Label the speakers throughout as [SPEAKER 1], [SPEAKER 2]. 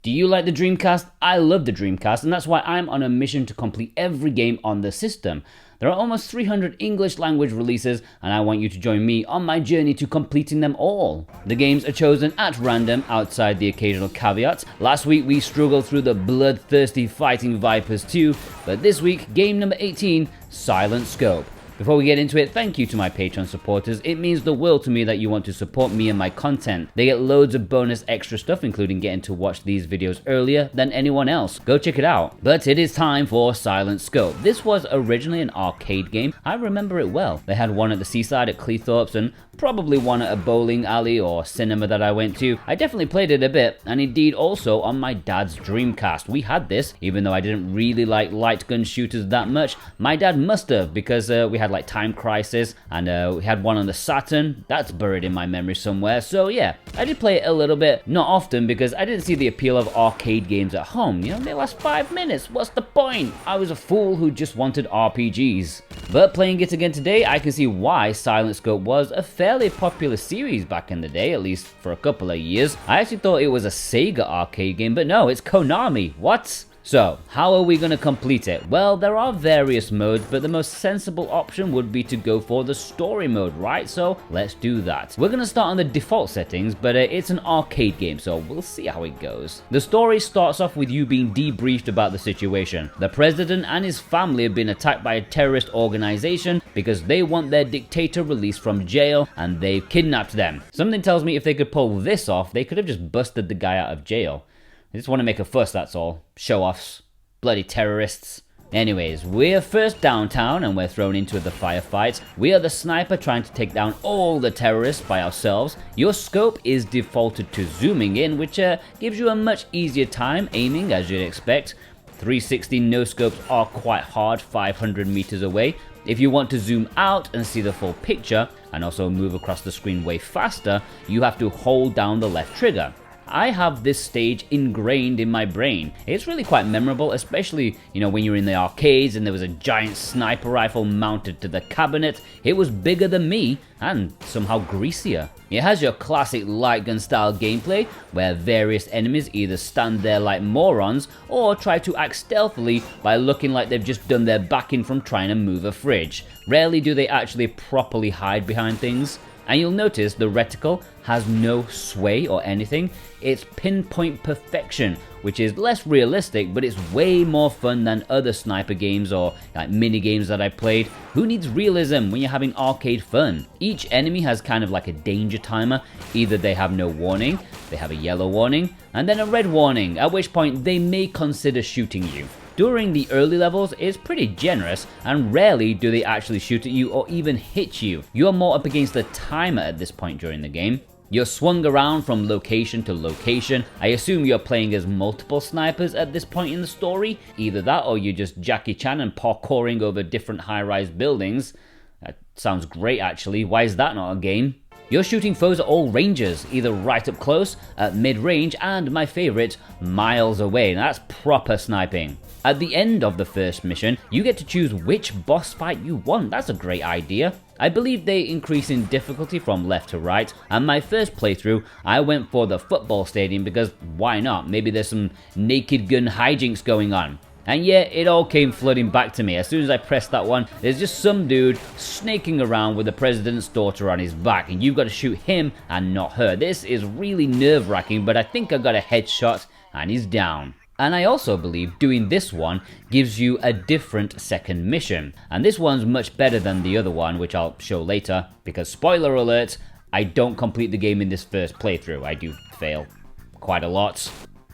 [SPEAKER 1] Do you like the Dreamcast? I love the Dreamcast, and that's why I'm on a mission to complete every game on the system. There are almost 300 English language releases, and I want you to join me on my journey to completing them all. The games are chosen at random outside the occasional caveats. Last week we struggled through the bloodthirsty Fighting Vipers 2, but this week, game number 18, Silent Scope. Before we get into it, thank you to my Patreon supporters. It means the world to me that you want to support me and my content. They get loads of bonus extra stuff, including getting to watch these videos earlier than anyone else. Go check it out. But it is time for Silent Scope. This was originally an arcade game. I remember it well. They had one at the seaside at Cleethorpes and probably one at a bowling alley or cinema that I went to. I definitely played it a bit, and indeed also on my dad's Dreamcast. We had this, even though I didn't really like light gun shooters that much. My dad must have, because we had like Time Crisis, and we had one on the Saturn. That's buried in my memory somewhere. So yeah, I did play it a little bit, not often, because I didn't see the appeal of arcade games at home. You know, they last 5 minutes. What's the point? I was a fool who just wanted RPGs. But playing it again today, I can see why Silent Scope was a fairly popular series back in the day, at least for a couple of years. I actually thought it was a Sega arcade game, but no, it's Konami. What? So, how are we going to complete it? Well, there are various modes, but the most sensible option would be to go for the story mode, right? So, let's do that. We're going to start on the default settings, but it's an arcade game, so we'll see how it goes. The story starts off with you being debriefed about the situation. The president and his family have been attacked by a terrorist organization because they want their dictator released from jail, and they've kidnapped them. Something tells me if they could pull this off, they could have just busted the guy out of jail. I just want to make a fuss, that's all. Show-offs. Bloody terrorists. Anyways, we're first downtown and we're thrown into the firefight. We are the sniper trying to take down all the terrorists by ourselves. Your scope is defaulted to zooming in, which gives you a much easier time aiming, as you'd expect. 360 no-scopes are quite hard 500 meters away. If you want to zoom out and see the full picture, and also move across the screen way faster, you have to hold down the left trigger. I have this stage ingrained in my brain. It's really quite memorable, especially, when you're in the arcades and there was a giant sniper rifle mounted to the cabinet. It was bigger than me and somehow greasier. It has your classic light gun style gameplay where various enemies either stand there like morons or try to act stealthily by looking like they've just done their backing from trying to move a fridge. Rarely do they actually properly hide behind things. And you'll notice the reticle has no sway or anything. It's pinpoint perfection, which is less realistic, but it's way more fun than other sniper games or like mini games that I played. Who needs realism when you're having arcade fun? Each enemy has kind of like a danger timer. Either they have no warning, they have a yellow warning, and then a red warning, at which point they may consider shooting you. During the early levels, it's pretty generous, and rarely do they actually shoot at you or even hit you. You're more up against the timer at this point during the game. You're swung around from location to location. I assume you're playing as multiple snipers at this point in the story. Either that or you're just Jackie Chan and parkouring over different high-rise buildings. That sounds great actually. Why is that not a game? You're shooting foes at all ranges, either right up close, at mid-range, and my favorite, miles away. Now that's proper sniping. At the end of the first mission, you get to choose which boss fight you want. That's a great idea. I believe they increase in difficulty from left to right, and my first playthrough, I went for the football stadium because why not? Maybe there's some naked gun hijinks going on. And yeah, it all came flooding back to me. As soon as I pressed that one, there's just some dude snaking around with the president's daughter on his back, and you've got to shoot him and not her. This is really nerve-wracking, but I think I got a headshot, and he's down. And I also believe doing this one gives you a different second mission. And this one's much better than the other one, which I'll show later, because spoiler alert, I don't complete the game in this first playthrough. I do fail quite a lot.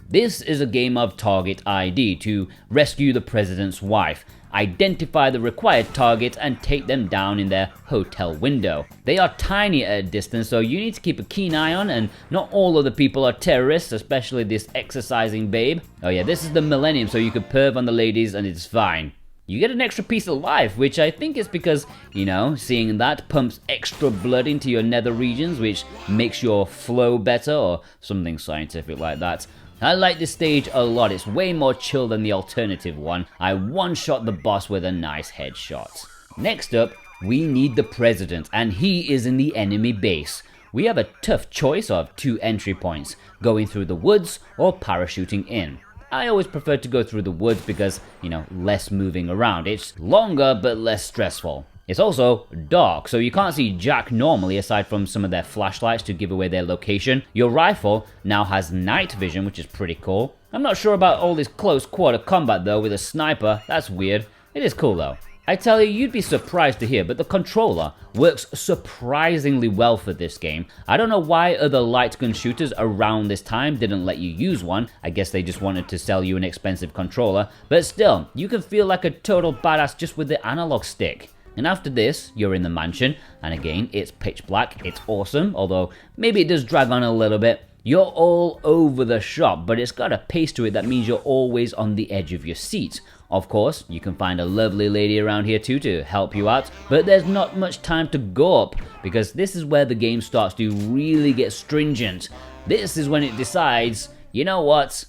[SPEAKER 1] This is a game of target ID to rescue the president's wife, identify the required target, and take them down in their hotel window. They are tiny at a distance, so you need to keep a keen eye on, and not all of the people are terrorists, especially this exercising babe. Oh yeah, this is the millennium, so you can perv on the ladies and it's fine. You get an extra piece of life, which I think is because, seeing that pumps extra blood into your nether regions, which makes your flow better, or something scientific like that. I like this stage a lot. It's way more chill than the alternative one. I one-shot the boss with a nice headshot. Next up, we need the president, and he is in the enemy base. we have a tough choice of 2 entry points, going through the woods or parachuting in. I always prefer to go through the woods because, less moving around. It's longer but less stressful. It's also dark, so you can't see jack normally aside from some of their flashlights to give away their location. Your rifle now has night vision, which is pretty cool. I'm not sure about all this close quarter combat though with a sniper. That's weird. It is cool though. I tell you, you'd be surprised to hear, but the controller works surprisingly well for this game. I don't know why other light gun shooters around this time didn't let you use one. I guess they just wanted to sell you an expensive controller. But still, you can feel like a total badass just with the analog stick. And after this, you're in the mansion, and again, it's pitch black. It's awesome, although maybe it does drag on a little bit. You're all over the shop, but it's got a pace to it that means you're always on the edge of your seat. Of course, you can find a lovely lady around here too to help you out, but there's not much time to go up, because this is where the game starts to really get stringent. This is when it decides, you know what,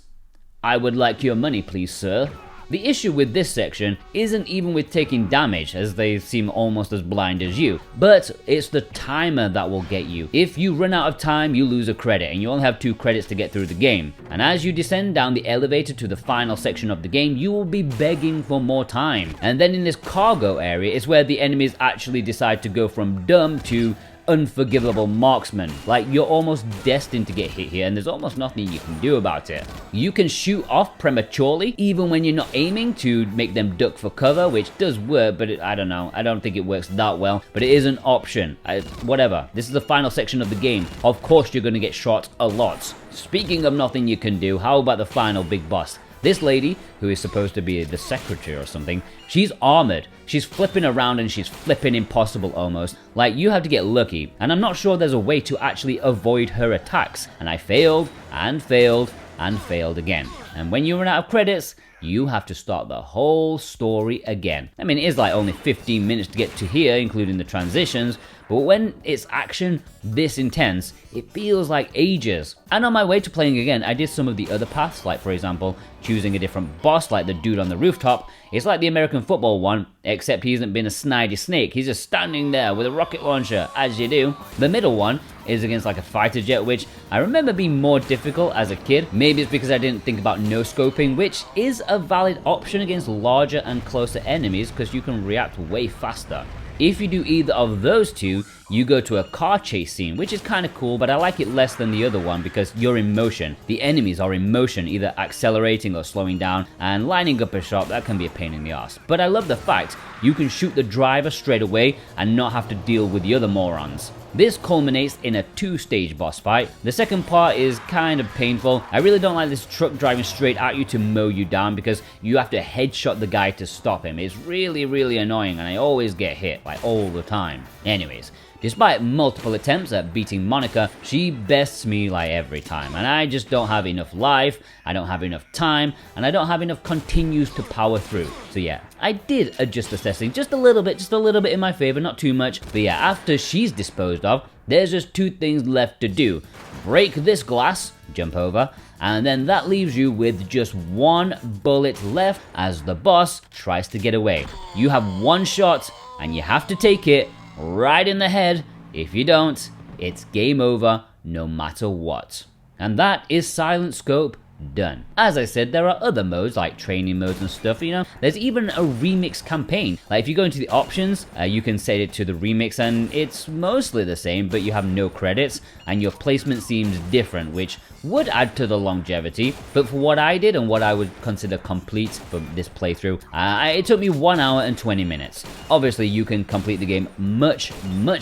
[SPEAKER 1] I would like your money please, sir. The issue with this section isn't even with taking damage, as they seem almost as blind as you, but it's the timer that will get you. If you run out of time, you lose a credit, and you only have 2 credits to get through the game. And as you descend down the elevator to the final section of the game, you will be begging for more time. And then in this cargo area is where the enemies actually decide to go from dumb to unforgivable marksman. Like, you're almost destined to get hit here, and there's almost nothing you can do about it. You can shoot off prematurely, even when you're not aiming, to make them duck for cover, which does work, but I don't know. I don't think it works that well, but it is an option. Whatever. This is the final section of the game. Of course you're going to get shot a lot. Speaking of nothing you can do, how about the final big boss? This lady, who is supposed to be the secretary or something, she's armored. She's flipping around and she's flipping impossible almost. Like, you have to get lucky, and I'm not sure there's a way to actually avoid her attacks. And I failed, and failed, and failed again. And when you run out of credits, you have to start the whole story again. I mean, it is like only 15 minutes to get to here, including the transitions, but when it's action this intense, it feels like ages. And on my way to playing again, I did some of the other paths, like for example, choosing a different boss like the dude on the rooftop. It's like the American football one, except he hasn't been a snidey snake. He's just standing there with a rocket launcher, as you do. The middle one is against like a fighter jet, which I remember being more difficult as a kid. Maybe it's because I didn't think about no-scoping, which is a valid option against larger and closer enemies because you can react way faster. If you do either of those two, you go to a car chase scene, which is kind of cool, but I like it less than the other one because you're in motion. The enemies are in motion, either accelerating or slowing down, and lining up a shot, that can be a pain in the ass. But I love the fact you can shoot the driver straight away and not have to deal with the other morons. This culminates in a 2-stage boss fight. The second part is kind of painful. I really don't like this truck driving straight at you to mow you down because you have to headshot the guy to stop him. It's really, really annoying, and I always get hit, like all the time. Anyways, despite multiple attempts at beating Monica, she bests me like every time, and I just don't have enough life, I don't have enough time, and I don't have enough continues to power through. So yeah, I did adjust the setting just a little bit in my favor, not too much. But yeah, after she's disposed of, there's just 2 things left to do. Break this glass, jump over, and then that leaves you with just 1 bullet left as the boss tries to get away. You have 1 shot, and you have to take it right in the head. If you don't, it's game over no matter what. And that is Silent Scope done. As I said, there are other modes like training modes and stuff, there's even a remix campaign. Like if you go into the options, you can set it to the remix and it's mostly the same, but you have no credits and your placement seems different, which would add to the longevity. But for what I did and what I would consider complete for this playthrough, it took me 1 hour and 20 minutes. Obviously you can complete the game much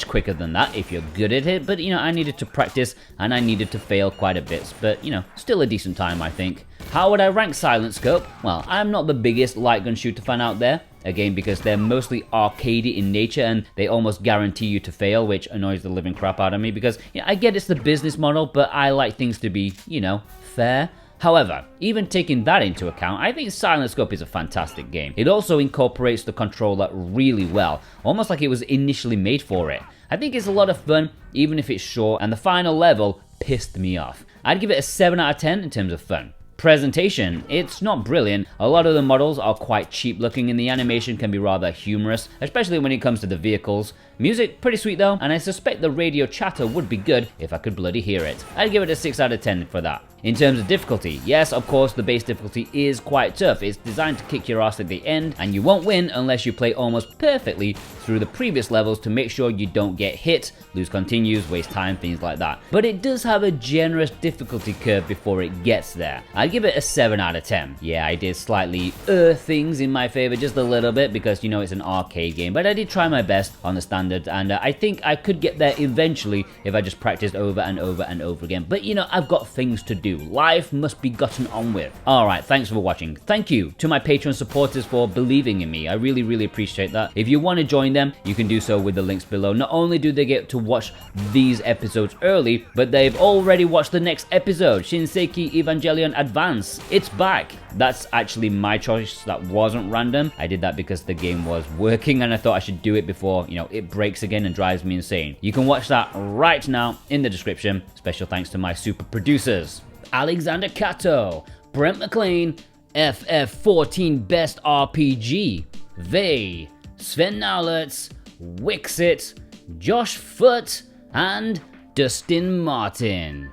[SPEAKER 1] quicker than that if you're good at it, but I needed to practice and I needed to fail quite a bit, but still a decent time I think. How would I rank Silent Scope? Well, I'm not the biggest light gun shooter fan out there, again because they're mostly arcadey in nature and they almost guarantee you to fail, which annoys the living crap out of me because I get it's the business model, but I like things to be, fair. However, even taking that into account, I think Silent Scope is a fantastic game. It also incorporates the controller really well, almost like it was initially made for it. I think it's a lot of fun, even if it's short, and the final level pissed me off. I'd give it a 7 out of 10 in terms of fun. Presentation, it's not brilliant. A lot of the models are quite cheap looking and the animation can be rather humorous, especially when it comes to the vehicles. Music, pretty sweet though, and I suspect the radio chatter would be good if I could bloody hear it. I'd give it a 6 out of 10 for that. In terms of difficulty, yes, of course, the base difficulty is quite tough. It's designed to kick your ass at the end, and you won't win unless you play almost perfectly through the previous levels to make sure you don't get hit, lose continues, waste time, things like that. But it does have a generous difficulty curve before it gets there. I'd give it a 7 out of 10. Yeah, I did slightly things in my favor just a little bit because, you know, it's an arcade game, but I did try my best on the standard, and I think I could get there eventually if I just practiced over and over and over again. But, you know, I've got things to do. Life must be gotten on with. Alright, thanks for watching. Thank you to my Patreon supporters for believing in me. I really appreciate that. If you want to join them, you can do so with the links below. Not only do they get to watch these episodes early, but they've already watched the next episode, Shinseki Evangelion Advance. It's back. That's actually my choice. That wasn't random. I did that because the game was working and I thought I should do it before, you know, it breaks again and drives me insane. You can watch that right now in the description. Special thanks to my super producers: Alexander Cato, Brent McLean, FF14 Best RPG, Vey, Sven Naulertz, Wixit, Josh Foote, and Dustin Martin.